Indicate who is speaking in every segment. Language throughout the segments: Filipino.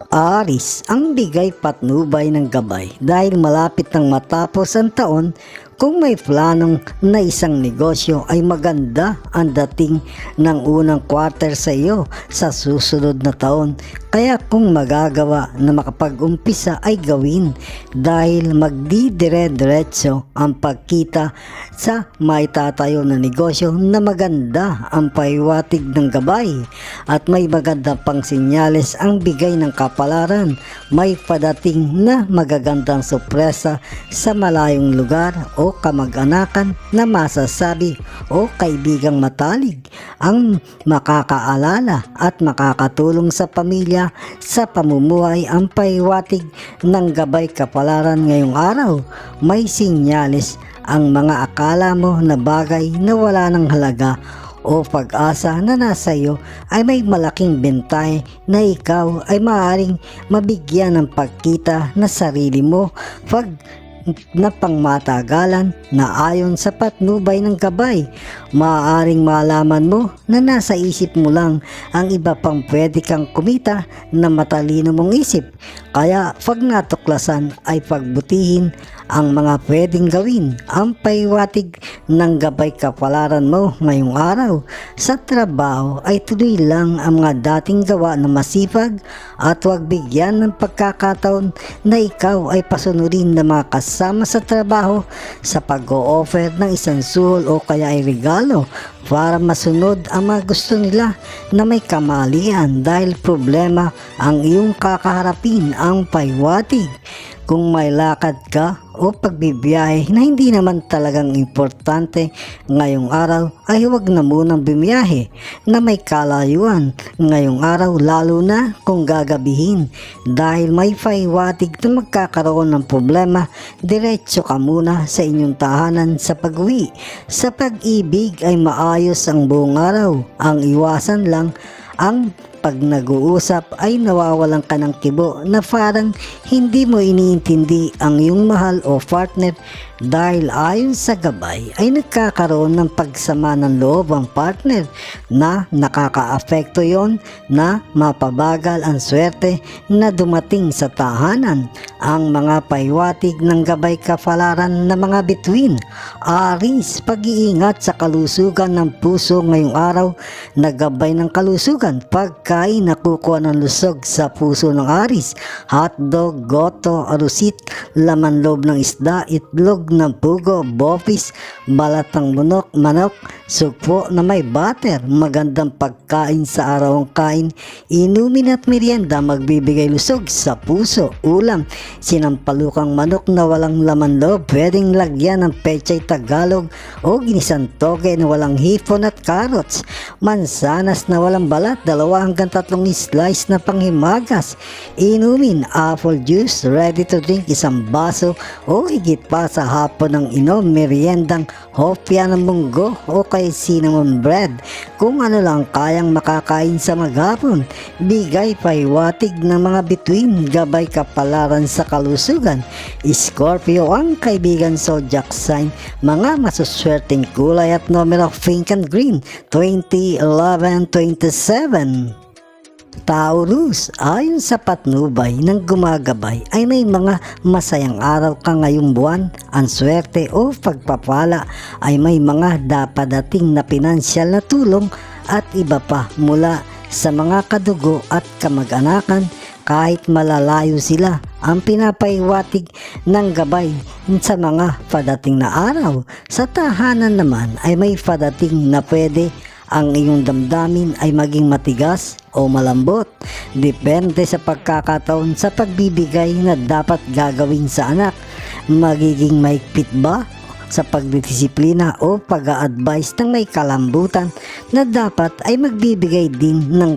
Speaker 1: Aris, ang bigay patnubay ng gabay dahil malapit nang matapos ang taon. Kung may planong na isang negosyo ay maganda ang dating ng unang quarter sa iyo sa susunod na taon. Kaya kung magagawa na makapag-umpisa ay gawin dahil magdidire-diretso ang pagkita sa maitatayo na negosyo na maganda ang paiwatig ng gabay at may maganda pang sinyales ang bigay ng kapalaran. May padating na magagandang sorpresa sa malayong lugar o kamag-anakan na masasabi o kaibigang matalig ang makakaalala at makakatulong sa pamilya sa pamumuhay. Ang paiwatig ng gabay kapalaran ngayong araw, may sinyales ang mga akala mo na bagay na wala ng halaga o pag-asa na nasa iyo ay may malaking bentay na ikaw ay maaaring mabigyan ng pagkita na sarili mo pag na pangmatagalan na ayon sa patnubay ng gabay. Maaaring malaman mo na nasa isip mo lang ang iba pang pwede kang kumita na matalino mong isip. Kaya pag natuklasan ay pagbutihin ang mga pwedeng gawin. Ang paiwatig ng gabay kapalaran mo ngayong araw sa trabaho ay tuloy lang ang mga dating gawa na masipag at huwag bigyan ng pagkakataon na ikaw ay pasunurin ng mga kasama sa trabaho sa pag-o-offer ng isang suhol o kaya ay regalo para masunod ang mga gusto nila na may kamalian dahil problema ang iyong kakaharapin. Ang paiwatig kung may lakad ka o pagbibiyahe na hindi naman talagang importante ngayong araw ay huwag na munang bumiyahe na may kalayuan ngayong araw, lalo na kung gagabihin dahil may paiwatig na magkakaroon ng problema. Diretso ka muna sa inyong tahanan sa pag-uwi. Sa pag-ibig ay maayos ang buong araw. Ang iwasan lang ang pag nag-uusap ay nawawalan ka ng kibo na parang hindi mo iniintindi ang iyong mahal o partner dahil ayon sa gabay ay nagkakaroon ng pagsama ng loob ang partner na nakakaapekto yon na mapabagal ang swerte na dumating sa tahanan. Ang mga paiwatig ng gabay kapalaran na mga bituin. Aris, pag-iingat sa kalusugan ng puso ngayong araw na gabay ng kalusugan. Pagkain na kukuha ng lusog sa puso ng Aris, hotdog, goto, arusit, laman loob ng isda, itlog ng pugo, bopis, balat ng manok, sugpo na may butter. Magandang pagkain sa araw ang kain, inumin at merienda magbibigay lusog sa puso. Ulam, sinampalukang manok na walang laman loob, pwedeng lagyan ng pechay Tagalog o ginisang toge na walang hipon at carrots. Mansanas na walang balat, 2 hanggang 3 slice na panghimagas. Inumin, apple juice, ready to drink, 1 baso o higit pa sa hapon ng inom. Meriendang hopya ng munggo o kay cinnamon bread kung ano lang kayang makakain sa maghapon. Bigay paiwatig ng mga bituin, gabay kapalaran sa kalusugan. Scorpio, ang kaibigan zodiac sign, mga masuswerteng kulay at numero pink and green, 20, 11, 27. Taurus, ayon sa patnubay ng gumagabay ay may mga masayang araw ka ngayong buwan. Ang swerte o pagpapala ay may mga dapadating na pinansyal na tulong at iba pa mula sa mga kadugo at kamag-anakan kahit malalayo sila. Ang pinapaiwatig ng gabay sa mga padating na araw. Sa tahanan naman ay may padating na pwede ang iyong damdamin ay maging matigas o malambot. Depende sa pagkakataon sa pagbibigay na dapat gagawin sa anak. Magiging maigpit ba sa pagdidisiplina o pag-a-advise ng may kalambutan na dapat ay magbibigay din ng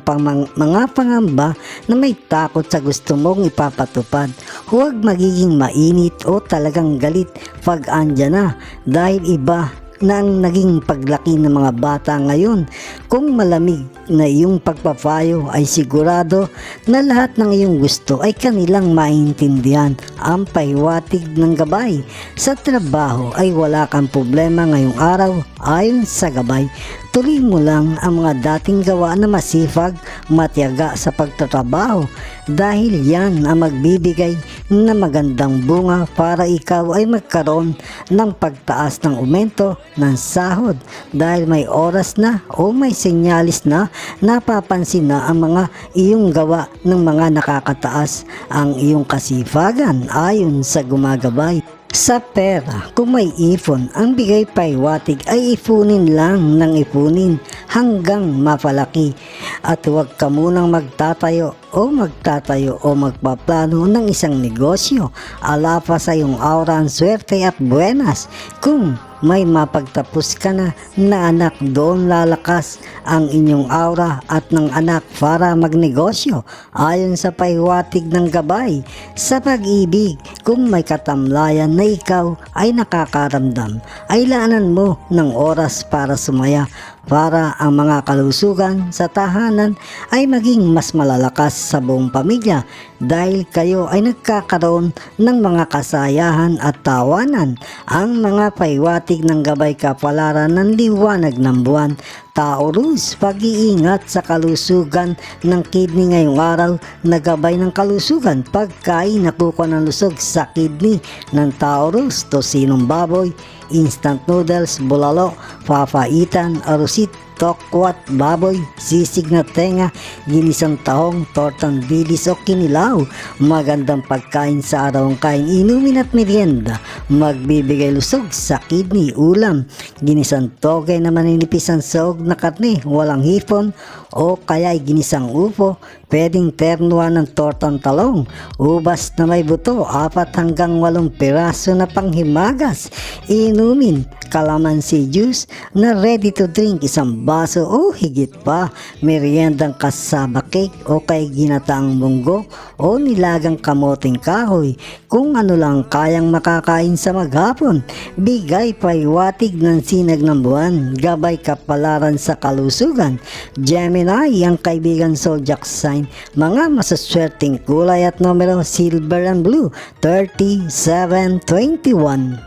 Speaker 1: mga pangamba na may takot sa gusto mong ipapatupad. Huwag magiging mainit o talagang galit pag andyan na dahil iba na ang naging paglaki ng mga bata ngayon. Kung malamig na iyong pagpapayo ay sigurado na lahat ng iyong gusto ay kanilang maintindihan. Ang pahiwatig ng gabay. Sa trabaho ay wala kang problema ngayong araw ayon sa gabay. Tuloy mo lang ang mga dating gawa na masipag, matiyaga sa pagtatrabaho dahil yan ang magbibigay na magandang bunga para ikaw ay magkaroon ng pagtaas ng aumento ng sahod dahil may oras na o may senyalis na napapansin na ang mga iyong gawa ng mga nakakataas ang iyong kasipagan ayon sa gumagabay. Sa pera, kung may ipon, ang bigay pahiwatig ay ipunin lang ng ipunin hanggang mapalaki at huwag ka munang magtatayo o magpaplano ng isang negosyo. Ala pa sa iyong aura ang swerte at buenas. Kung may mapagtapos ka na anak, doon lalakas ang inyong aura at ng anak para magnegosyo ayon sa pahiwatig ng gabay. Sa pag-ibig, kung may katamlayan na ikaw ay nakakaramdam, ay laanan mo ng oras para sumaya para ang mga kalusugan sa tahanan ay maging mas malalakas sa buong pamilya dahil kayo ay nagkakaroon ng mga kasayahan at tawanan. Ang mga pahiwatig ng Gabay Kapalaran ng liwanag ng buwan. Taurus, pag-iingat sa kalusugan ng kidney ngayong araw na gabay ng kalusugan. Pagkain nakukuha ng lusog sa kidney ng Taurus, tosinong baboy, instant noodles, bulalo, papaitan, arusit, tokwat, baboy, sisig na tenga, ginisang tahong, tortang bilis o kinilaw. Magandang pagkain sa araw ang kain, inumin at merienda. Magbibigay lusog sa kidney, ulam, ginisang toge na maninipis ang saog na karne, walang hipon o kaya ginisang upo. Pwedeng ternuan ng tortang talong, ubas na may buto, 4 hanggang 8 piraso na panghimagas. Inumin kalamansi juice na ready to drink, 1 baso o higit pa. Meriendang kasaba cake o kay ginataang munggo o nilagang kamoting kahoy. Kung ano lang kayang makakain sa maghapon. Bigay pahiwatig ng sinag ng buwan. Gabay Kapalaran sa kalusugan. Gemini, ang kaibigan zodiac sign. Mga masaswerteng kulay at numero silver and blue, 37, 21.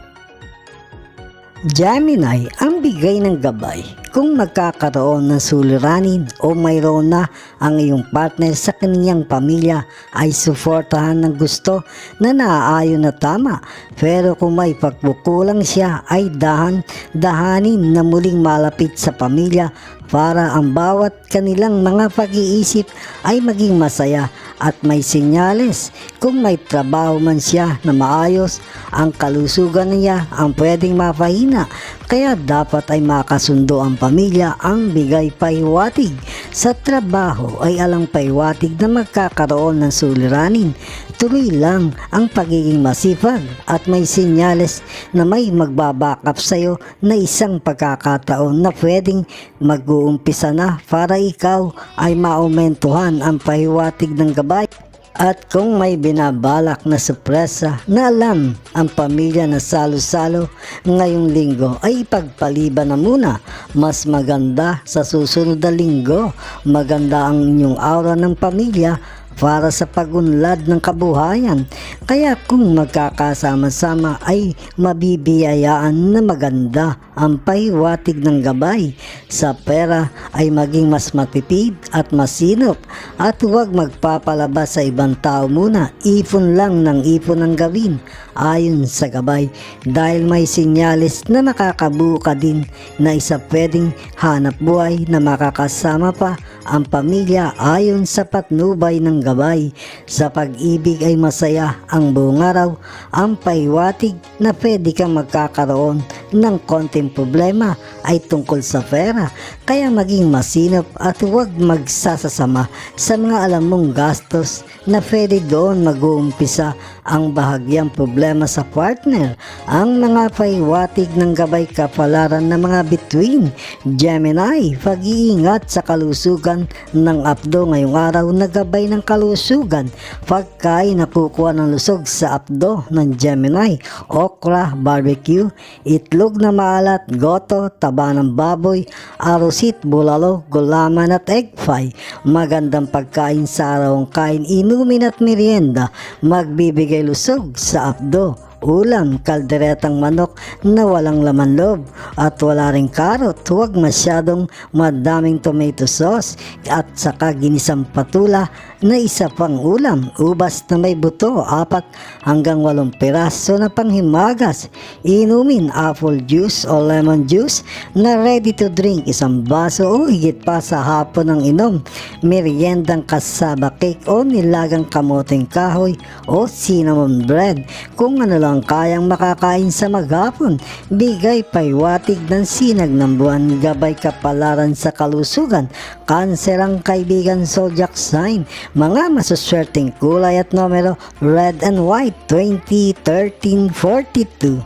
Speaker 1: Gemini, ang bigay ng gabay. Kung magkakaroon ng suliranin o mayroon na ang iyong partner sa kanilang pamilya ay suportahan ng gusto na naaayon na tama. Pero kung may pagkukulang siya ay dahanin na muling malapit sa pamilya para ang bawat kanilang mga pag-iisip ay maging masaya at may senyales. Kung may trabaho man siya na maayos, ang kalusugan niya ang pwedeng mapahina. Kaya dapat ay makasundo ang pamilya. Ang bigay pahiwatig sa trabaho ay alang pahiwatig na magkakaroon ng suliranin. Tuloy lang ang pagiging masipag at may senyales na may magbabackup sa'yo na isang pagkakataon na pwedeng mag-uumpisa na para ikaw ay maaumentuhan ang pahiwatig ng gabay. At kung may binabalak na sorpresa na alam ang pamilya na salo-salo ngayong linggo ay ipagpaliban na muna. Mas maganda sa susunod na linggo. Maganda ang inyong aura ng pamilya para sa pagunlad ng kabuhayan. Kaya kung magkakasama-sama ay mabibiyayaan na maganda ang pahiwatig ng gabay. Sa pera ay maging mas matipid at masinop at huwag magpapalabas sa ibang tao muna. Ipon lang ng ipon ang gawin ayon sa gabay dahil may sinyalis na makakabuo ka din na isa pwedeng hanap buhay na makakasama pa ang pamilya ayon sa patnubay ng gabay. Sa pag-ibig ay masaya ang buong araw. Ang pahiwatig na pwede kang magkakaroon ng konting problema ay tungkol sa pera. Kaya maging masinop at huwag magsasasama sa mga alam mong gastos na pwede doon mag-uumpisa ang bahagyang problema sa partner, ang mga pahiwatig ng gabay kapalaran ng mga bituin, Gemini, pag-iingat sa kalusugan ng apdo ngayong araw na gabay ng kalusugan, pagkain na kukuha ng lusog sa apdo ng Gemini, okra, barbecue, itlog na maalat, goto, taba ng baboy, arosit, bulalo, gulaman at egg pie. Magandang pagkain sa araw ang kain, inumin at merienda, magbibigay lusog sa apdo. Ulam, kalderetang manok na walang laman loob at wala ring karot, huwag masyadong madaming tomato sauce at saka ginisang patula na isa pang ulam, ubas na may buto, 4 hanggang 8 piraso na panghimagas. Inumin apple juice o lemon juice na ready to drink, 1 baso o higit pa sa hapon ng inom. Meriendang kasaba cake o nilagang kamoteng kahoy o cinnamon bread, kung ano lang kayang makakain sa maghapon. Bigay pahiwatig ng sinag ng buwan, gabay kapalaran sa kalusugan, Cancer ang kaibigan zodiac sign. Mga masuswerteng kulay at numero, red and white, 20, 13, 42.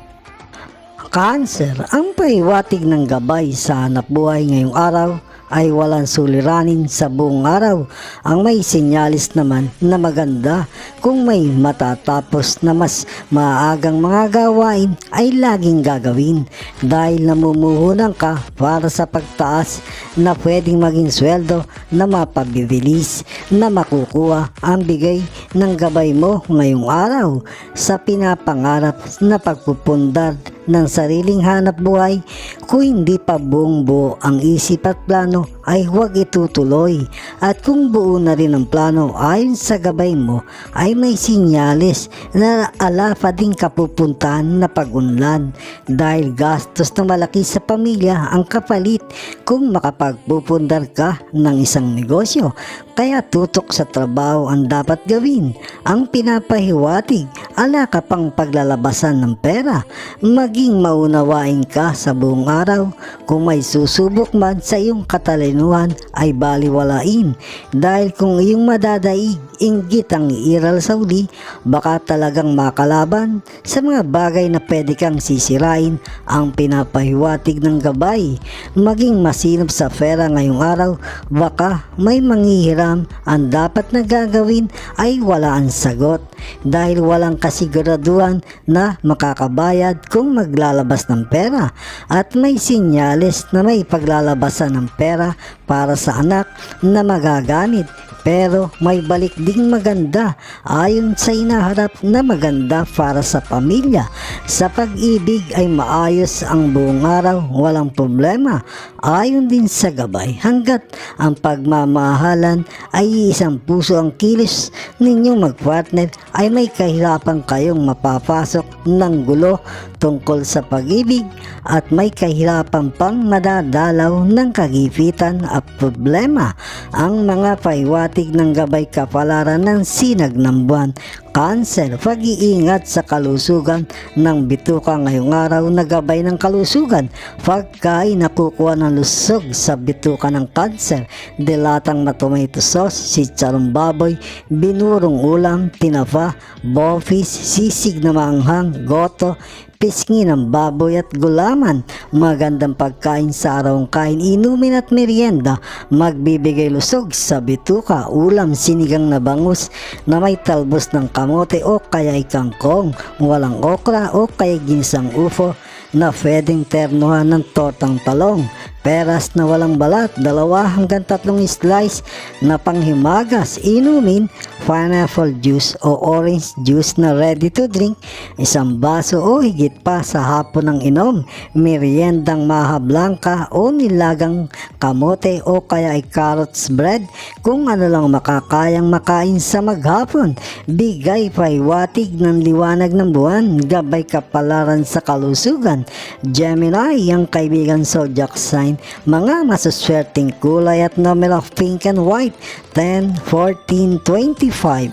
Speaker 1: Cancer, ang pahiwatig ng gabay sa hanapbuhay ngayong araw ay walang suliranin sa buong araw. Ang may sinyalis naman na maganda, kung may matatapos na mas maagang mga gawain ay laging gagawin dahil namumuhunan ka para sa pagtaas na pwedeng maging sweldo na mapabibilis na makukuha ang bigay ng gabay mo ngayong araw sa pinapangarap na pagpupundar ng sariling hanap buhay. Kung hindi pa buong buo ang isip at plano ay huwag itutuloy, at kung buo na rin ang plano ayon sa gabay mo ay may sinyalis na ala pa din kapupuntahan na pagunlad dahil gastos na malaki sa pamilya ang kapalit kung makapagpupundar ka ng isang negosyo. Kaya tutok sa trabaho ang dapat gawin. Ang pinapahiwatig, ala ka pang paglalabasan ng pera, maging maunawain ka sa buong araw. Kung may susubok man sa iyong katalinuhan ay baliwalain, dahil kung iyong madadaig, inggit ang iiral sa uli, baka talagang makalaban sa mga bagay na pwede kang sisirain. Ang pinapahiwatig ng gabay, maging masinop sa pera ngayong araw, baka may manghihiram. Ang dapat na gagawin ay wala ang sagot dahil walang kasiguraduhan na makakabayad kung maglalabas ng pera, at may sinyales na may paglalabasan ng pera para sa anak na magagamit. Pero may balik ding maganda ayon sa hinaharap na maganda para sa pamilya. Sa pag-ibig ay maayos ang buong araw, walang problema. Ayon din sa gabay, hanggat ang pagmamahalan ay isang puso ang kilos ninyong magpartner ay may kahirapan kayong mapapasok ng gulo tungkol sa pag-ibig, at may kahirapan pang madadalaw ng kagipitan at problema. Ang mga pahiwatig ng gabay kapalaran ng sinag ng buwan, Cancer, pag-iingat sa kalusugan ng bituka ngayong araw na gabay ng kalusugan, pagkain na kukuha ng lusog sa bituka ng Cancer, dilatang na tomato sauce, sitsarong baboy, binurong ulam, tinapa, bofis, sisig na maanghang, goto, pisngi ng baboy at gulaman. Magandang pagkain sa araw ang kain, inumin at merienda, magbibigay lusog sa bituka, ulam, sinigang na bangus na may talbos ng kamote o kaya kangkong, walang okra o kaya ginisang ufo na pwedeng ternuhan ng tortang talong, peras na walang balat, 2 hanggang 3 slice na panghimagas. Inumin pineapple juice o orange juice na ready to drink, 1 baso o higit pa sa hapon ng inom. Meriendang maha blanca o nilagang kamote o kaya ay carrots bread, kung ano lang makakayang makain sa maghapon. Bigay pahiwatig ng liwanag ng buwan, gabay kapalaran sa kalusugan, Gemini ang kaibigan zodiac sign. Mga masuswerteng kulay at number of pink and white, 10, 14, 25.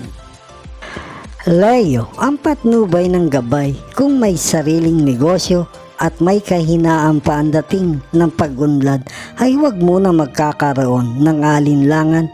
Speaker 1: Leo, ang patnubay ng gabay, kung may sariling negosyo at may kahinaan pa ang dating ng pag-unlad ay huwag muna magkakaroon ng alinlangan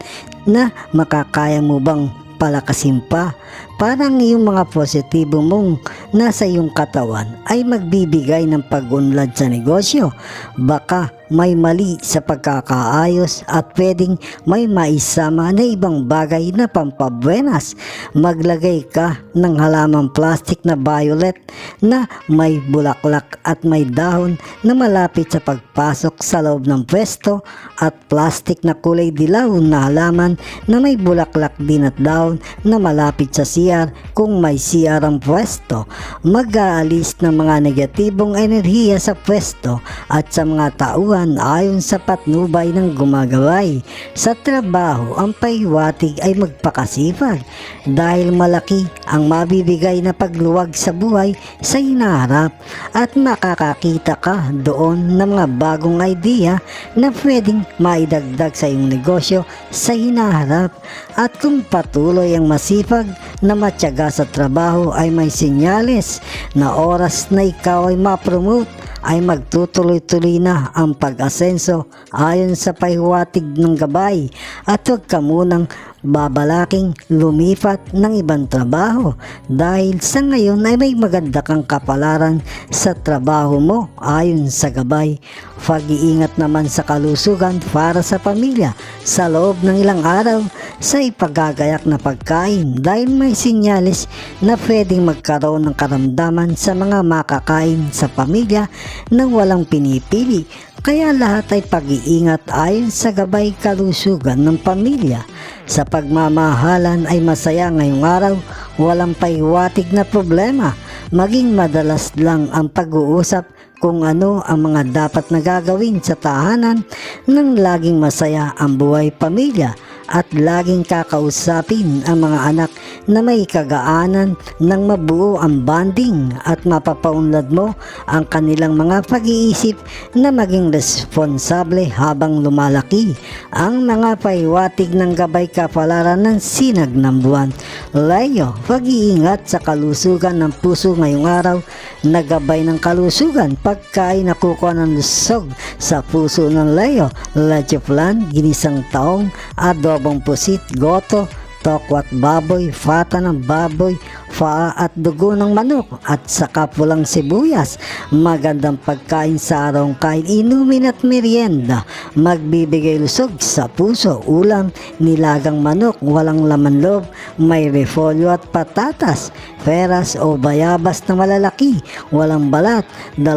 Speaker 1: na makakaya mo bang palakasin pa. parang yung mga positibo mong nasa iyong katawan ay magbibigay ng pag-unlad sa negosyo. Baka may mali sa pagkakaayos at pwedeng may maisama na ibang bagay na pampabuenas. Maglagay ka ng halamang plastic na violet na may bulaklak at may dahon na malapit sa pagpasok sa loob ng pwesto, at plastic na kulay dilaw na halaman na may bulaklak din at dahon na malapit sa CR kung may CR ang pwesto. Mag-aalis ng mga negatibong enerhiya sa pwesto at sa mga tauhan ayon sa patnubay ng gumagabay. Sa trabaho, ang pahiwatig ay magpakasipag dahil malaki ang mabibigay na pagluwag sa buhay sa hinaharap at makakakita ka doon ng mga bagong idea na pwedeng maidagdag sa iyong negosyo sa hinaharap. At kung patuloy ang masipag na matyaga sa trabaho, ay may senyales na oras na ikaw ay ma-promote ay magtutuloy-tuloy na ang pag-asenso ayon sa pahiwatig ng gabay, at huwag ka munang babalaking lumipat ng ibang trabaho dahil sa ngayon ay may maganda kang kapalaran sa trabaho mo ayon sa gabay. Pag-iingat naman sa kalusugan para sa pamilya sa loob ng ilang araw sa ipagagayak na pagkain dahil may sinyalis na pwedeng magkaroon ng karamdaman sa mga makakain sa pamilya nang walang pinipili. Kaya lahat ay pag-iingat ayon sa gabay kalusugan ng pamilya. Sa pagmamahalan ay masaya ngayong araw, walang pahiwatig na problema. Maging madalas lang ang pag-uusap kung ano ang mga dapat na gagawin sa tahanan nang laging masaya ang buhay pamilya, at laging kakausapin ang mga anak na may kagaanan ng mabuo ang bonding, at mapapaunlad mo ang kanilang mga pag-iisip na maging responsable habang lumalaki. Ang mga pahiwatig ng Gabay Kapalaran ng sinag ng buwan. Leo, pag-iingat sa kalusugan ng puso ngayong araw. Nagabay ng kalusugan, pagkain na kukuha ng lusog sa puso ng Leo. Leche flan, ginisang taong, adobong pusit, goto, tokwat baboy, fata ng baboy, paa at dugo ng manok, at saka pulang sibuyas. Magandang pagkain sa araw kahit inumin at merienda. Magbibigay lusog sa puso, ulam, nilagang manok, walang laman loob, may repolyo at patatas, peras o bayabas na malalaki, walang balat, 2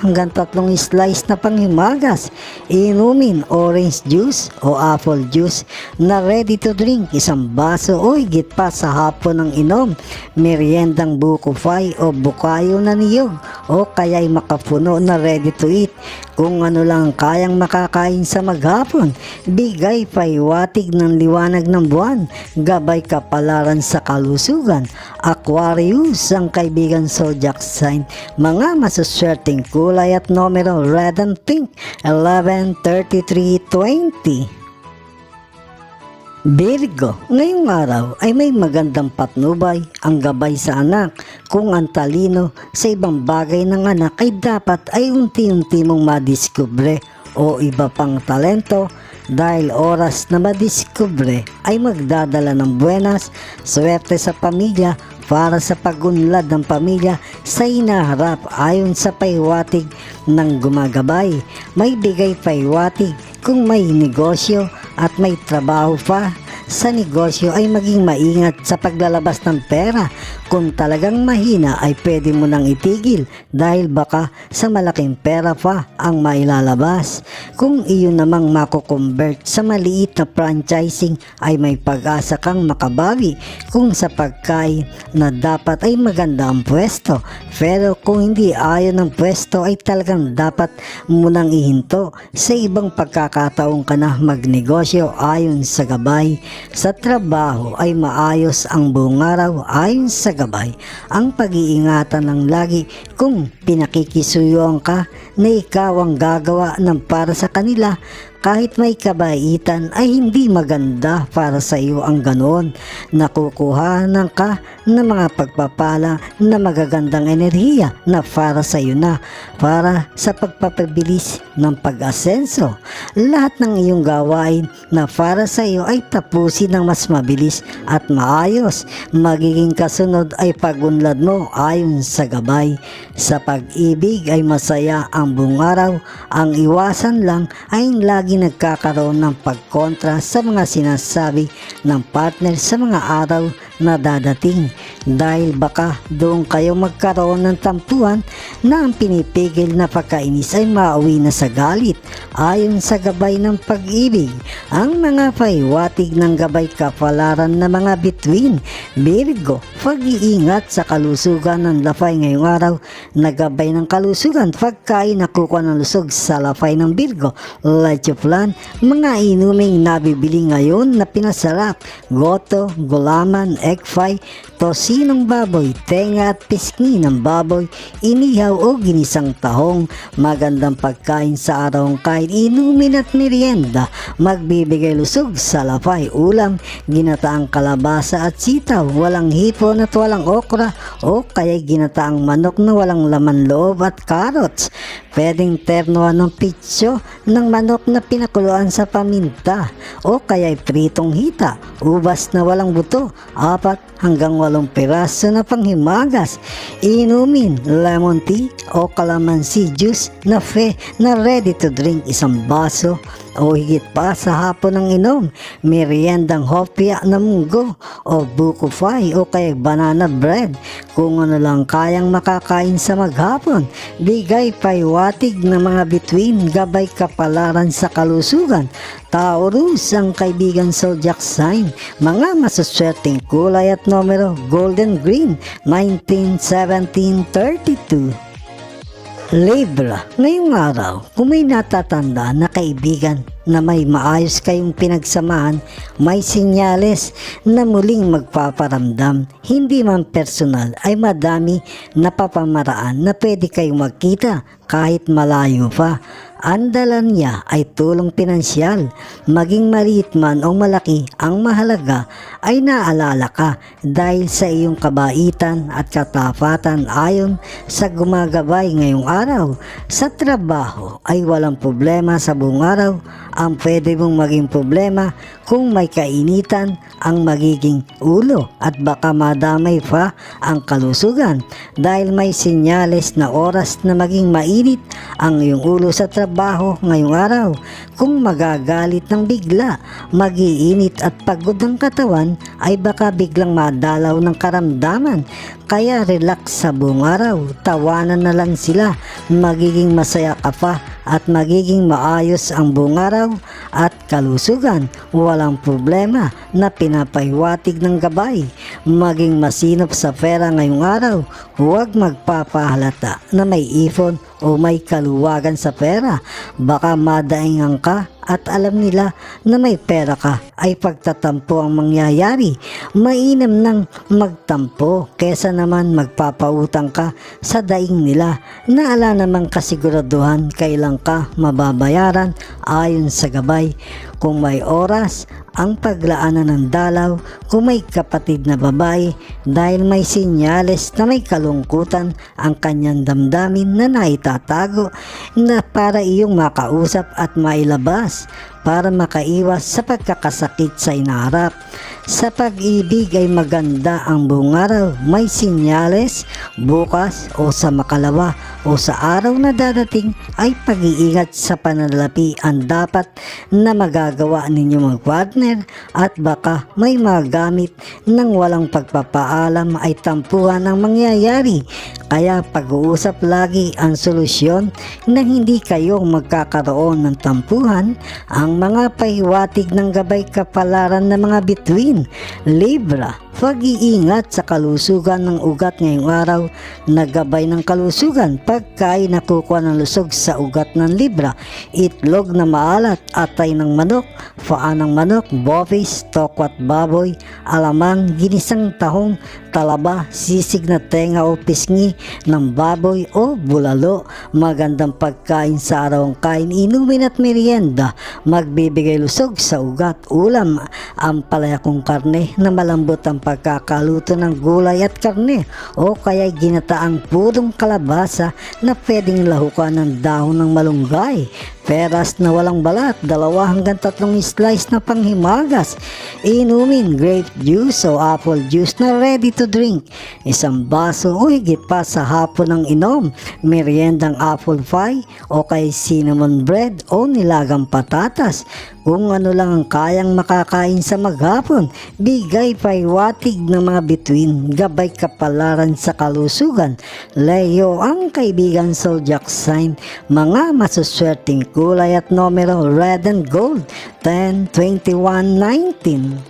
Speaker 1: hanggang 3 slice na panghimagas. Inumin orange juice o apple juice na ready to drink, 1 baso o higit pa sa hapon ng inom. Meriendang buko fry o bukayo na niyog o kaya'y makapuno na ready to eat. Kung ano lang kayang makakain sa maghapon. Bigay pahiwatig ng liwanag ng buwan. Gabay kapalaran sa kalusugan. Aquarius ang kaibigan zodiac sign. Mga masuswerteng kulay at numero red and pink, 11, 33, 20. Virgo, ngayong araw ay may magandang patnubay ang gabay sa anak. Kung ang talino sa ibang bagay ng anak ay dapat ay unti-unti mong madiskubre o iba pang talento, dahil oras na madiskubre ay magdadala ng buenas, swerte sa pamilya para sa pagunlad ng pamilya sa hinaharap ayon sa pahiwatig ng gumagabay. May bigay pahiwatig kung may negosyo at may trabaho pa sa negosyo ay maging maingat sa paglalabas ng pera. Kung talagang mahina ay pwede mo nang itigil dahil baka sa malaking pera pa ang mailalabas. Kung iyon namang mako-convert sa maliit na franchising ay may pag-asa kang makabawi. Kung sa pagkain na dapat ay maganda ang pwesto, pero kung hindi ayon ang pwesto ay talagang dapat mo nang ihinto. Sa ibang pagkakataon ka na magnegosyo ayon sa gabay. Sa trabaho ay maayos ang buong araw ayon sa gabay. Ang pag-iingatan ng lagi kung pinakikisuyuan ka na ikaw ang gagawa ng para sa kanila, Kahit may kabaitan ay hindi maganda para sa iyo ang ganon. Nakukuhanan ka ng mga pagpapala na magagandang enerhiya na para sa iyo na para sa pagpapabilis ng pag-asenso. Lahat ng iyong gawain na para sa iyo ay tapusin ng mas mabilis at maayos. Magiging kasunod ay pagunlad mo ayon sa gabay. Sa pag-ibig ay masaya ang buong araw. Ang iwasan lang ay lagi nagkakaroon ng pagkontra sa mga sinasabi ng partner sa mga araw na dadating, dahil baka doon kayo magkaroon ng tampuhan na ang pinipigil na pagkainis ay mauwi na sa galit. Ayon sa gabay ng pag-ibig, ang mga pahiwatig ng Gabay Kapalaran na mga bituin, Virgo, pag-iingat sa kalusugan ng lafay ngayong araw. Na gabay ng kalusugan, pagkain na kukuha ng lusog sa lafay ng Virgo, lechoflan, mga inuming nabibili ngayon na pinasarap, goto, gulaman, egg fry, tosinong baboy, tenga at pisngi ng baboy, inihaw o ginisang tahong. Magandang pagkain sa araw kahit inumin at merienda. Magbibigay lusog sa lafay, ulam, ginataang kalabasa at sitaw, walang hipon at walang okra, o kaya ginataang manok na walang laman loob at carrots. Pwedeng ternoan ng pitso ng manok na pinakuluan sa paminta, o kaya pritong hita, ubas na walang buto, 4 hanggang 8 piraso na panghimagas. Inumin lemon tea o calamansi juice na ready to drink, 1 baso o higit pa sa hapon ng inom. Meriendang hopya na munggo o buko pie o kaya banana bread, kung ano lang kayang makakain sa maghapon. Bigay pahiwatig ng mga bituin, Gabay Kapalaran sa kalusugan. Taurus ang kaibigan zodiac sign. Mga masuswerteng kulay at numero, golden green, 19, 17, 32. Libra, ngayong araw, kung may natatanda na kaibigan na may maayos kayong pinagsamahan, may sinyales na muling magpaparamdam. Hindi man personal ay madami na papamaraan na pwede kayong magkita kahit malayo pa. Ang dala niya ay tulong pinansyal. Maging maliit man o malaki, ang mahalaga ay naalala ka dahil sa iyong kabaitan at katapatan. Ayon sa gumagabay ngayong araw, sa trabaho ay walang problema sa buong araw. Ang pwede mong maging problema kung may kainitan ang magiging ulo at baka madamay pa ang kalusugan dahil may sinyales na oras na maging mainit ang iyong ulo sa trabaho ngayong araw. Kung magagalit ng bigla, mag-iinit at pagod ng katawan ay baka biglang madalaw ng karamdaman. Kaya relax sa buong araw, tawanan na lang sila, magiging masaya ka pa at magiging maayos ang buong araw at kalusugan. Walang problema na pinapahiwatig ng gabay. Maging masinop sa pera ngayong araw, huwag magpapahalata na may ipon o may kaluwagan sa pera. Baka madaingan ka at alam nila na may pera ka ay pagtatampo ang mangyayari. Mainam nang magtampo kesa naman magpapautang ka sa daing nila na ala namang kasiguraduhan kailan ka mababayaran. Ayon sa gabay, kung may oras ang paglaanan ng dalaw, kung may kapatid na babae dahil may sinyales na may kalungkutan ang kanyang damdamin na naitatago na para iyong makausap at mailabas para makaiwas sa pagkakasakit sa hinaharap. Sa pag-ibig ay maganda ang buong araw. May sinyales bukas o sa makalawa o sa araw na dadating ay pag-iingat sa pananalapi ang dapat na magagawa ninyo mag-partner at baka may magamit ng walang pagpapaalam ay tampuhan ang mangyayari. Kaya pag-uusap lagi ang solusyon na hindi kayo magkakaroon ng tampuhan. Ang mga pahiwatig ng Gabay Kapalaran ng mga bituin, Libra, pag-iingat sa kalusugan ng ugat ngayong araw na gabay ng kalusugan, pagkain na kukuha ng lusog sa ugat ng libra, itlog na maalat, atay ng manok, paa ng manok, bopis, tokwat baboy, alamang, ginisang tahong, talaba, sisig na tenga o pisngi ng baboy o bulalo. Magandang pagkain sa araw ang kain, inumin at merienda, magbibigay lusog sa ugat. Ulam, ang palayakong karne na malambot ang pagkakaluto ng gulay at karne o kaya ginataang purong kalabasa na pwedeng lahukan ng dahon ng malunggay. Peras na walang balat, 2 hanggang 3 slice na panghimagas. Inumin grape juice o apple juice na ready to drink. 1 baso o higit pa sa hapon ng inom. Meriendang apple pie o kay cinnamon bread o nilagang patatas. Kung ano lang ang kayang makakain sa maghapon, bigay paiwatig ng mga bituin, gabay kapalaran sa kalusugan. Leo ang kaibigan zodiac sign, mga masuswerteng kulay at numero red and gold, 10, 21, 19.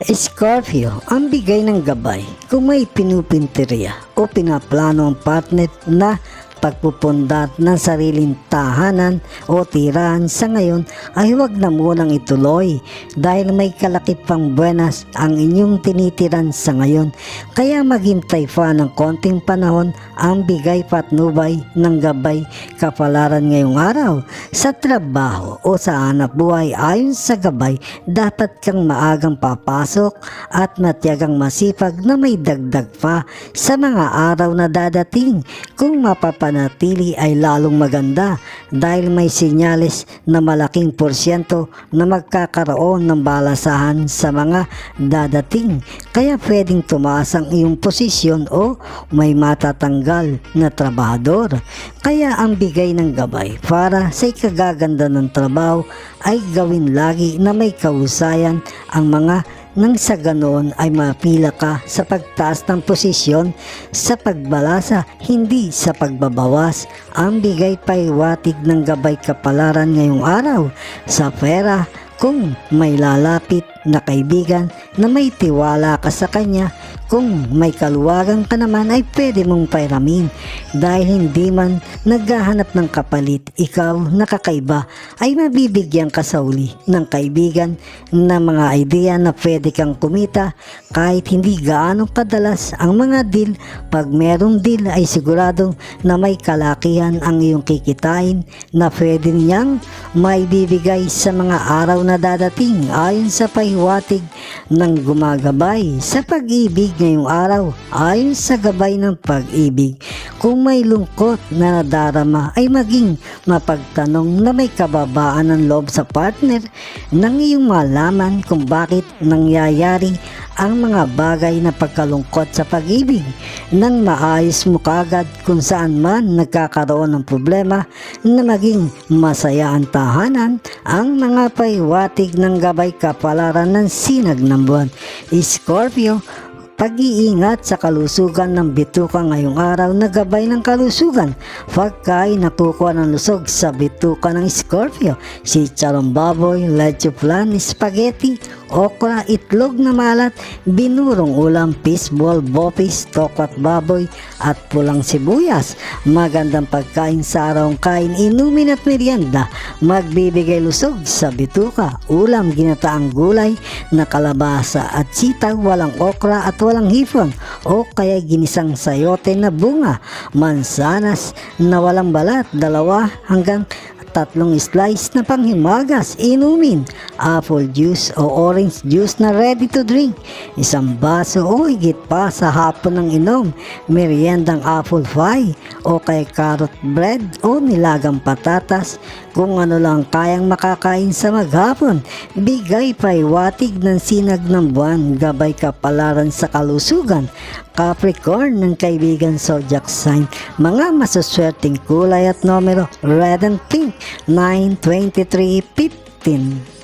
Speaker 1: Scorpio, ang bigay ng gabay. Kung may pinupinteriya o pinaplano ang partner na pagpupundat ng sariling tahanan o tirahan sa ngayon, ay huwag na munang ituloy dahil may kalakip pang buenas ang inyong tinitiran sa ngayon. Kaya maghintay pa ng konting panahon. Ang bigay patnubay ng gabay kapalaran ngayong araw. Sa trabaho o sa hanap buhay, ayon sa gabay, dapat kang maagang papasok at matiyagang masipag na may dagdag pa sa mga araw na dadating. Kung mapapanatili ay lalong maganda dahil may senyales na malaking porsyento na magkakaroon ng balasahan sa mga dadating. Kaya pwedeng tumaas ang iyong posisyon o may matatanggal na trabahador. Kaya ang bigay ng gabay para sa ikagaganda ng trabaho ay gawin lagi na may kahusayan ang mga nang sa ganoon ay mapila ka sa pagtaas ng posisyon sa pagbalasa, hindi sa pagbabawas. Ang bigay paiwatig ng gabay kapalaran ngayong araw sa pera. Kung may lalapit na kaibigan na may tiwala ka sa kanya, kung may kaluwagan ka naman ay pwede mong pairamin dahil hindi man naghahanap ng kapalit, ikaw nakakaiba ay mabibigyan ka sa uli ng kaibigan na mga idea na pwede kang kumita kahit hindi gaano kadalas ang mga deal. Pag merong deal ay siguradong na may kalakihan ang iyong kikitain na pwede niyang maibibigay sa mga araw na dadating ayon sa pahiwatig ng gumagabay sa pag-ibig ngayong araw. Ayon sa gabay ng pag-ibig, kung may lungkot na nadarama ay maging mapagtanong na may kababaan ng loob sa partner nang iyong malaman kung bakit nangyayari ang mga bagay na pagkalungkot sa pag-ibig nang maayos mo kagad kung saan man nagkakaroon ng problema na maging masaya ang tahanan. Ang mga paiwatig ng gabay kapalaran ng sinag ng buwan. Scorpio, pag-iingat sa kalusugan ng bituka ngayong araw na gabay ng kalusugan. Pagkain na kukuha ng lusog sa bituka ng Scorpio, chicharong baboy, leche flan, spaghetti, okra, itlog na malat, binurong ulam, fishball, bopis, tokwat baboy at pulang sibuyas. Magandang pagkain sa araw ang kain, inumin at merienda, magbibigay lusog sa bituka. Ulam, ginataang gulay na kalabasa at sitaw, walang okra at walang hipon o kaya ginisang sayote na bunga, mansanas na walang balat, 2 hanggang 3 slice na panghimagas. Inumin apple juice o orange juice na ready to drink. 1 baso o higit pa sa hapon ng inom. Meriendang apple pie o kay carrot bread o nilagang patatas. Kung ano lang kayang makakain sa maghapon. Bigay paiwatig ng sinag ng buwan, gabay kapalaran sa kalusugan. Capricorn ng kaibigan zodiac sign, mga masuswerteng kulay at numero red and pink, 9, 23, 15.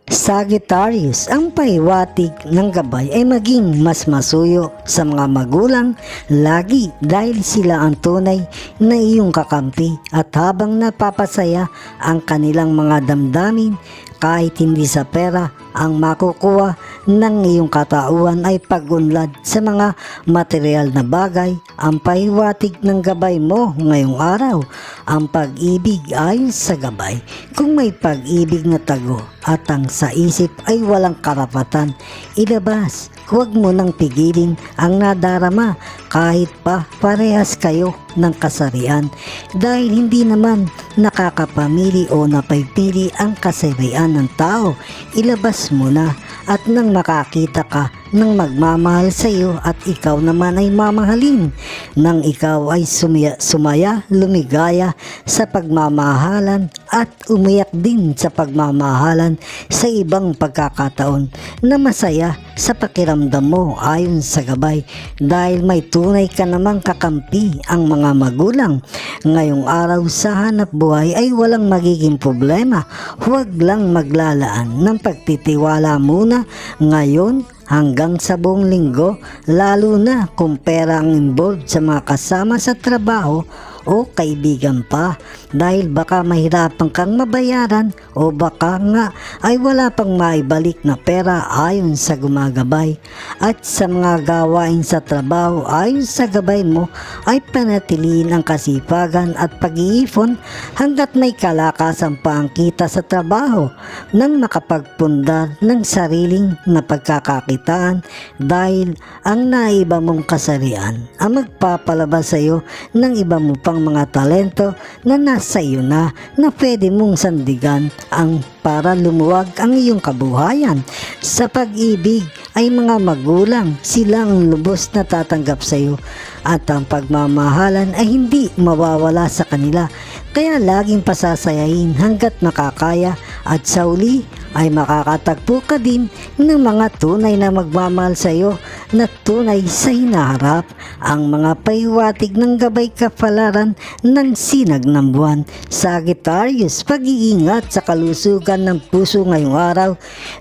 Speaker 1: Sagittarius, ang paiwatig ng gabay ay maging mas masuyo sa mga magulang lagi dahil sila ang tunay na iyong kakampi at habang napapasaya ang kanilang mga damdamin, kahit hindi sa pera ang makukuha ng iyong katauhan ay pag-unlad sa mga material na bagay. Ang pahiwatig ng gabay mo ngayong araw, ang pag-ibig ayon sa gabay. Kung may pag-ibig na tago at ang sa isip ay walang karapatan, ilabas. Huwag mo nang pigilin ang nadarama kahit pa parehas kayo ng kasarian, dahil hindi naman nakakapamili o napipili ang kasarian ng tao. Ilabas mo na, at nang makakita ka ng magmamahal sa iyo at ikaw naman ay mamahalin, nang ikaw ay sumaya, lumigaya sa pagmamahalan at umiyak din sa pagmamahalan sa ibang pagkakataon na masaya sa pakiramdam mo ayon sa gabay, dahil may tunay ka namang kakampi ang mga magulang. Ngayong araw sa hanap buhay ay walang magiging problema. Huwag lang maglalaan ng pagtitiwala muna ngayon hanggang sa buong linggo, lalo na kung pera ang involved sa mga kasama sa trabaho o kaibigan pa, dahil baka mahirapan kang mabayaran o baka nga ay wala pang maibalik na pera ayon sa gumagabay. At sa mga gawain sa trabaho ayon sa gabay mo ay panatiliin ang kasipagan at pag-iipon hanggat may kalakasan pa ang kita sa trabaho nang makapagpundar ng sariling na pagkakakitaan, dahil ang naiba mong kasarian ang magpapalabas sa iyo ng iba mo pang mga talento na nasa iyo na pwede mong sandigan ang para lumuwag ang iyong kabuhayan. Sa pag-ibig ay mga magulang, sila ang lubos na tatanggap sa iyo at ang pagmamahalan ay hindi mawawala sa kanila, kaya laging pasasayahin hanggat makakaya, at sa uli ay makakatagpo ka din ng mga tunay na magmamahal sa iyo na tunay sa hinaharap. Ang mga pahiwatig ng Gabay Kapalaran ng sinag ng buwan. Sagittarius, pag-iingat sa kalusugan ng puso ngayong araw.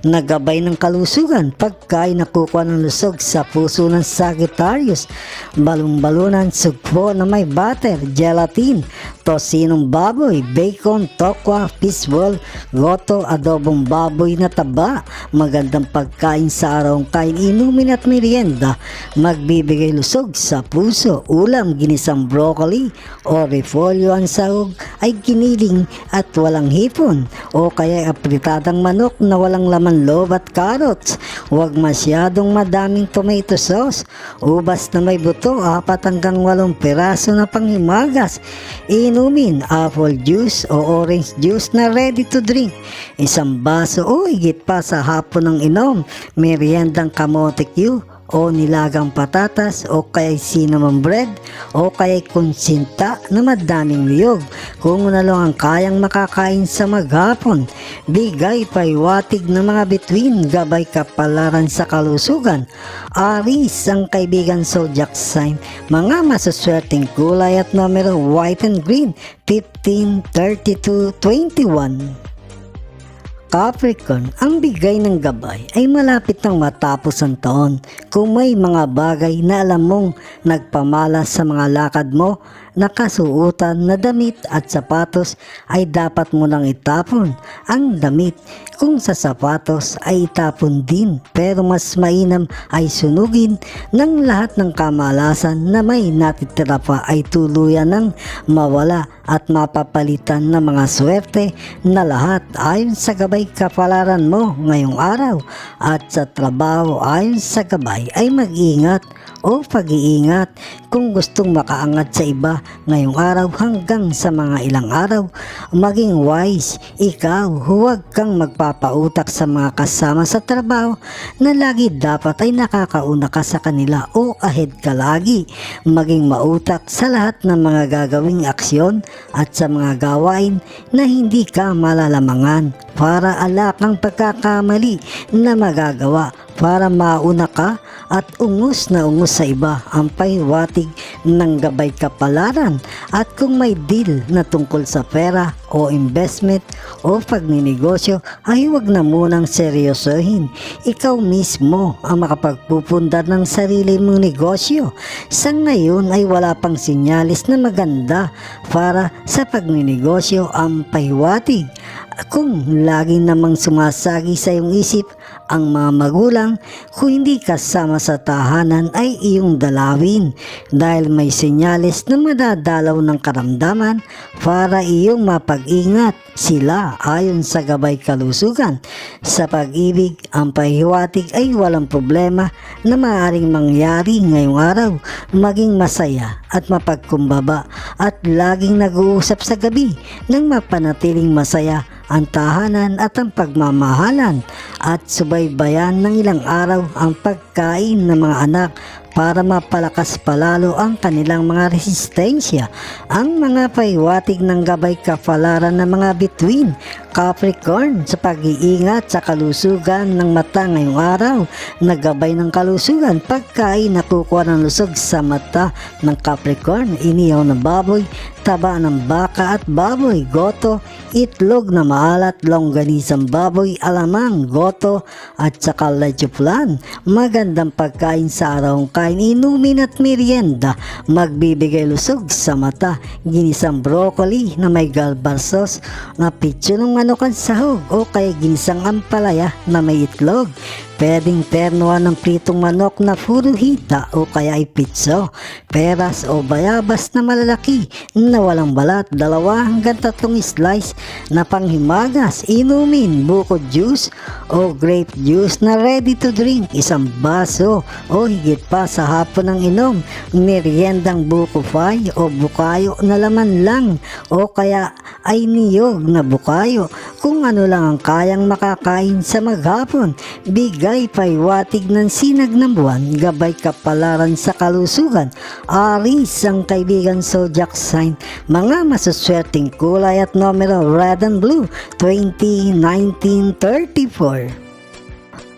Speaker 1: Nagabay ng kalusugan pagkain nakukuha ng lusog sa puso ng Sagittarius. Balon-balunan, sugpo na may butter, gelatin, tosinong baboy, bacon, tokwa, fishball, goto, adobong baboy na taba. Magandang pagkain sa araw, kain, inumin at merienda. Magbibigay lusog sa puso. Ulam, ginisang broccoli o repolyo. Ang sahog ay giniling at walang hipon, o kaya apritadang manok na walang laman loob at carrots. Huwag masyadong madaming tomato sauce. Ubas na may buto, 4 hanggang 8 piraso na panghimagas. Inumin apple juice o orange juice na ready to drink. 1 baso o higit pa sa hapon ng inom. Meriendang kamote Q o nilagang patatas o kaya cinnamon bread o kaya konsinta na madaming niyog, kung ano lang ang kayang makakain sa maghapon. Bigay, pahiwatig ng mga bituin, Gabay Kapalaran sa kalusugan. Aris, ang kaibigan zodiac sign, mga masuswerteng kulay at numero white and green, 15, 32, 21. Capricorn, ang bigay ng gabay ay malapit nang matapos ang taon. Kung may mga bagay na alam mong nagpamalas sa mga lakad mo, nakasuutan na damit at sapatos, ay dapat mo nang itapon ang damit. Kung sa sapatos ay itapon din, pero mas mainam ay sunugin ng lahat ng kamalasan na may natitira pa ay tuluyan ng mawala at mapapalitan ng mga swerte na lahat ayon sa Gabay Kapalaran mo ngayong araw. At sa trabaho ayon sa gabay ay mag-ingat o pag-iingat kung gustong makaangat sa iba ngayong araw hanggang sa mga ilang araw. Maging wise, ikaw huwag kang magpapautak sa mga kasama sa trabaho na lagi dapat ay nakakauna ka sa kanila o ahead ka lagi. Maging mautak sa lahat ng mga gagawing aksyon at sa mga gawain na hindi ka malalamangan para ala kang pagkakamali na magagawa para mauna ka at ungus na ungus sa iba. Ang pahiwatig ng Gabay Kapalaran. At kung may deal na tungkol sa pera o investment o pagninegosyo ay huwag na munang seryosohin. Ikaw mismo ang makapagpupundar ng sarili mong negosyo. Sa ngayon ay wala pang sinyalis na maganda para sa pagninegosyo. Ang pahiwatig Kung lagi namang sumasagi sa iyong isip ang mga magulang, kung hindi kasama sa tahanan ay iyong dalawin dahil may senyales na madadalaw ng karamdaman para iyong mapag-ingat. Sila ayon sa Gabay Kalusugan. Sa pag-ibig, ang pahiwatig ay walang problema na maaaring mangyari ngayong araw, maging masaya at mapagkumbaba at laging nag-uusap sa gabi nang mapanatiling masaya ang tahanan at ang pagmamahalan at subaybayan ng ilang araw ang pagkain ng mga anak para mapalakas palalo ang kanilang mga resistensya. Ang mga pahiwatig ng Gabay Kapalaran ng mga Bituin, Capricorn sa pag-iingat sa kalusugan ng mata ngayong araw. Naggabay ng kalusugan, pagkain nakukuha ng lusog sa mata ng Capricorn, inihaw ng baboy, taba ng baka at baboy, goto, itlog na maalat, longganisang baboy, alamang, goto at saka leche flan. Magandang pagkain sa araw kain, inumin at merienda, magbibigay lusog sa mata, ginisang broccoli na may galbar sauce na pitso ng manukan sahog o kaya ginisang ampalaya na may itlog. Pwedeng ternuan ng pritong manok na puro hita o kaya ay pitso, peras o bayabas na malalaki na walang balat, 2 hanggang 3 slice na panghimagas, inumin buko juice o grape juice na ready to drink, 1 baso o higit pa sa hapon ng inom, meriendang buko pie o bukayo na laman lang o kaya ay niyog na bukayo, kung ano lang ang kayang makakain sa maghapon. Bigay pahiwatig ng sinag ng buwan, Gabay Kapalaran sa kalusugan. Aris ang kaibigan zodiac sign, mga masuswerteng kulay at numero red and blue, 20, 19, 34.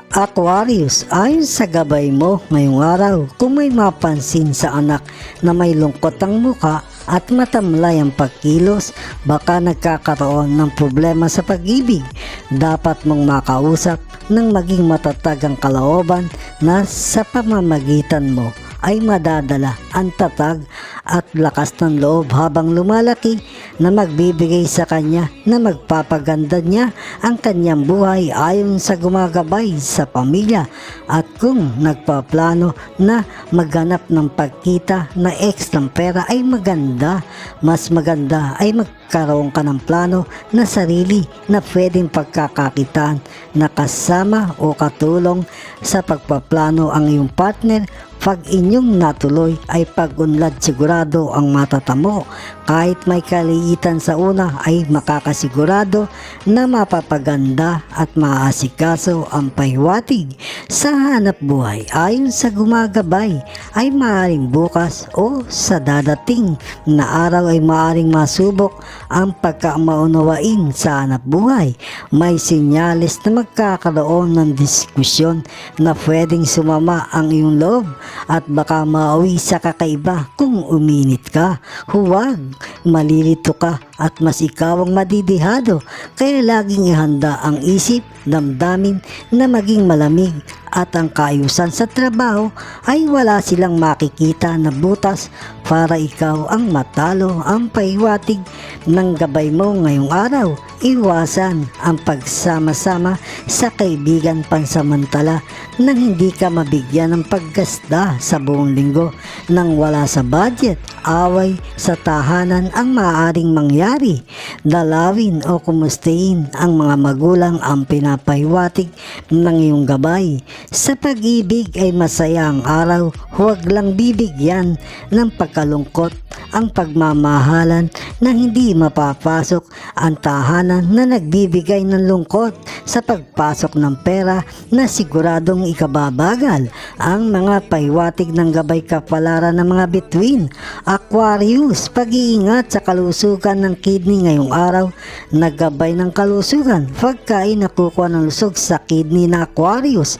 Speaker 1: Aquarius, ayon sa gabay mo ngayong araw, kung may mapansin sa anak na may lungkot ang muka at matamlay ang pagkilos, baka nagkakaroon ng problema sa pag-ibig. Dapat mong makausap nang maging matatag ang kalooban na sa pamamagitan mo ay madadala ang tatag at lakas ng loob habang lumalaki na magbibigay sa kanya na magpapaganda niya ang kanyang buhay ayon sa gumagabay sa pamilya. At kung nagpaplano na maghanap ng pagkita na extra pera ay maganda, mas maganda ay magkaroon ka ng plano na sarili na pwedeng pagkakakitaan na kasama o katulong sa pagpaplano ang iyong partner. Pag inyong natuloy ay pag-unlad sigurado ang matatamo. Kahit may kaliitan sa una ay makakasigurado na mapapaganda at maaasikaso ang pahiwatig sa hanap buhay. Ayon sa gumagabay ay maaaring bukas o sa dadating na araw ay maaaring masubok ang pagkamaunawain sa hanap buhay. May senyales na magkakaroon ng diskusyon na pwedeng sumama ang iyong loob at baka mauwi sa kakaiba kung uminit ka. Huwag, malilito ka at mas ikaw ang madidihado, kaya laging ihanda ang isip, damdamin na maging malamig at ang kaayusan sa trabaho ay wala silang makikita na butas para ikaw ang matalo. Ang pahiwatig ng gabay mo ngayong araw, iwasan ang pagsama-sama sa kaibigan pansamantala nang hindi ka mabigyan ng paggasta sa buong linggo nang wala sa budget. Away sa tahanan ang maaaring mangyari. Dalawin o kumustahin ang mga magulang ang pinapahiwatig ng iyong gabay. Sa pag-ibig ay masaya ang araw, huwag lang bibigyan ng pagkalungkot ang pagmamahalan na hindi mapapasok ang tahanan na nagbibigay ng lungkot sa pagpasok ng pera na siguradong ikababagal. Ang mga pahiwatig ng Gabay Kapalaran ng mga Bituin, Aquarius, pag-iingat sa kalusugan ng kidney ngayong araw. Naggabay ng kalusugan, pagkain nakukuha ng lusog sa kidney na Aquarius,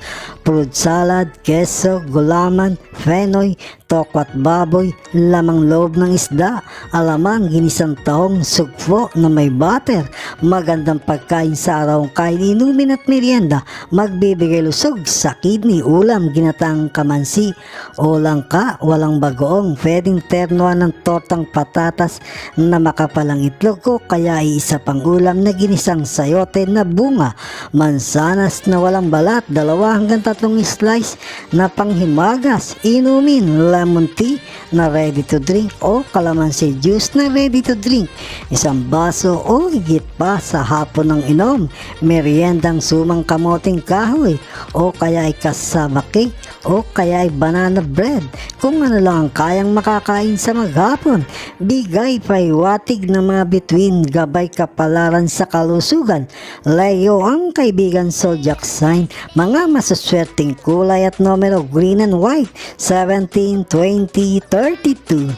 Speaker 1: fruit salad, keso, gulaman, fenoy, tokwat baboy, lamang loob ng isda, alamang, ginisang tahong, sugpo na may butter, magandang pagkain sa araw, kain, inumin at merienda, magbibigay lusog sa kidney, ulam, ginatang kamansi, o langka, walang bagoong, pwedeng ternoan ng tortang patatas na makapalang itlog o kaya ay isa pang ulam na ginisang sayote na bunga, mansanas na walang balat, 2 hanggang 3 slice na panghimagas, inumin, lemon tea na ready to drink o kalamansi juice na ready to drink, isang baso o higit pa sa hapon ng inom, meriendang sumang kamoting kahoy o kaya ay kasama cake o kaya ay banana bread, kung ano lang ang kayang makakain sa maghapon. Bigay paiwatig ng mga bituin, Gabay Kapalaran sa Kalusugan, Leo ang kaibigan zodiac sign, mga masuswerteng kulay at numero green and white, 17, 20, 32.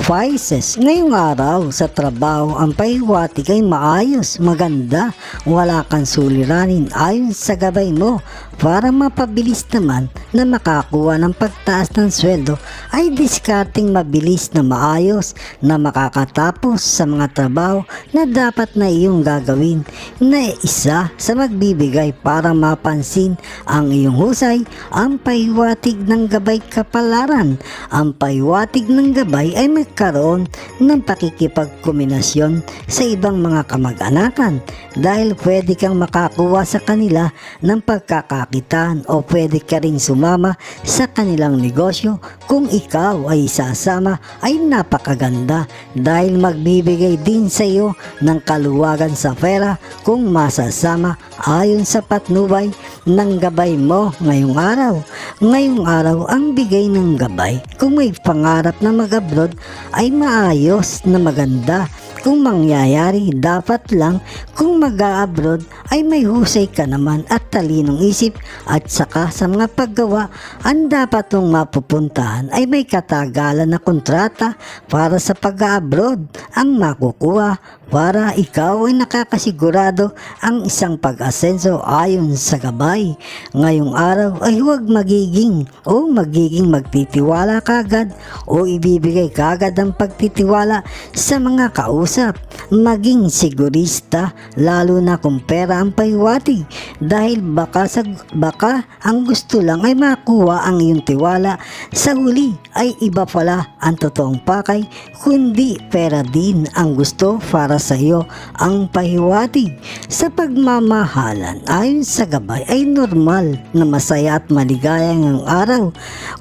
Speaker 1: Pisces, ngayong araw sa trabaho ang pahiwatig ay maayos, maganda, wala kang suliranin ayon sa gabay mo. Para mapabilis naman na makakuha ng pagtaas ng sweldo ay diskarting mabilis na maayos na makakatapos sa mga trabaho na dapat na iyong gagawin, na isa sa magbibigay para mapansin ang iyong husay. Ang pahiwatig ng Gabay Kapalaran, ang pahiwatig ng gabay ay magkaroon ng pakikipagkombinasyon sa ibang mga kamag-anakan dahil pwede kang makakuha sa kanila ng pagkakakitaan o pwede ka rin sumama sa kanilang negosyo. Kung ikaw ay sasama ay napakaganda dahil magbibigay din sa iyo ng kaluwagan sa pera kung masasama ayon sa patnubay ng gabay mo ngayong araw. Ngayong araw ang bigay ng gabay, kung may pangarap na mag-abroad ay maayos na maganda. Kung mangyayari, dapat lang kung mag-a-abroad ay may husay ka naman at talinong isip, at saka sa mga paggawa, ang dapat mong mapupuntahan ay may katagalan na kontrata para sa pag-a-abroad ang makukuha para ikaw ay nakakasigurado ang isang pag-asenso ayon sa gabay. Ngayong araw ay huwag magiging magtitiwala kagad o ibibigay kagad ang pagtitiwala sa mga kausap. Maging sigurista lalo na kung pera ang pahiwatig dahil baka ang gusto lang ay makuha ang iyong tiwala, sa huli ay iba pala ang totoong pakay, kundi pera din ang gusto para sa iyo. Ang pahiwatig sa pagmamahalan ayon sa gabay ay normal na masaya at maligaya ngayong araw,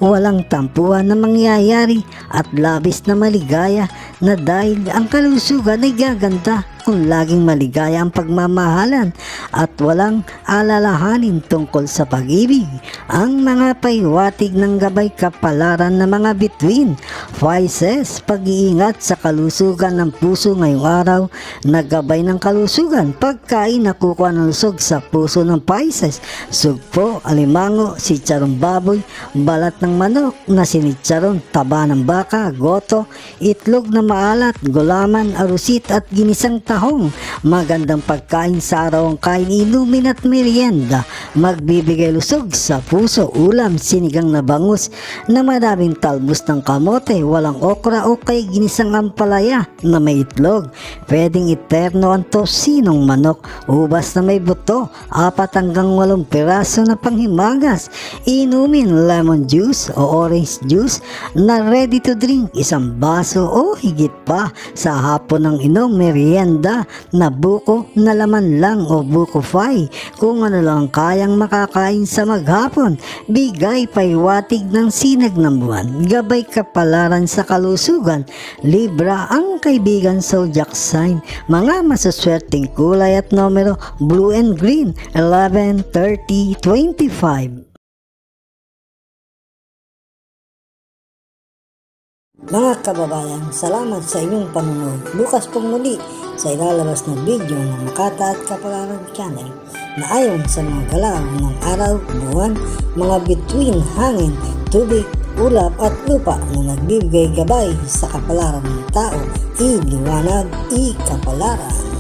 Speaker 1: walang tampuhan na mangyayari at labis na maligaya na dahil ang kalusugan ay gaganda kung laging maligaya ang pagmamahalan at walang alalahanin tungkol sa pag-ibig. Ang mga pahiwatig ng Gabay Kapalaran na mga bituin, Pisces, pag-iingat sa kalusugan ng puso ngayong araw, naggabay ng kalusugan, pagkain na kukuha ng lusog sa puso ng Pisces, sugpo, alimango, sitsarong baboy, balat ng manok na sinitsaron, taba ng baka, goto, itlog na maalat, gulaman, arusit at ginisang tahong. Magandang pagkain sa araw ang kain, inumin at merienda, magbibigay lusog sa puso, ulam, sinigang na bangus na maraming talbos ng kamote, walang okra o kay ginisang ampalaya na may itlog, pwedeng iterno ang tosinong manok, ubas na may buto, 4 hanggang 8 piraso na panghimagas, inumin lemon juice o orange juice na ready to drink, isang baso o higit pa sa hapon ng inom, merienda na buko na laman lang o buko fry, kung ano lang kayang makakain sa maghapon. Bigay paiwatig ng sinag ng buwan, Gabay Kapalaran sa Kalusugan, Libra ang kaibigan zodiac sign, mga masuswerteng kulay at numero blue and green, 11, 30, 25. Mga kababayan, salamat sa inyong panonood. Bukas po muli sa ilalabas na video ng Makata at Kapalaran Channel na ayon sa mga galaw ng araw, buwan, mga bituin, hangin, tubig, ulap at lupa na nagbibigay gabay sa kapalaran ng tao, iliwanag, ikapalaran.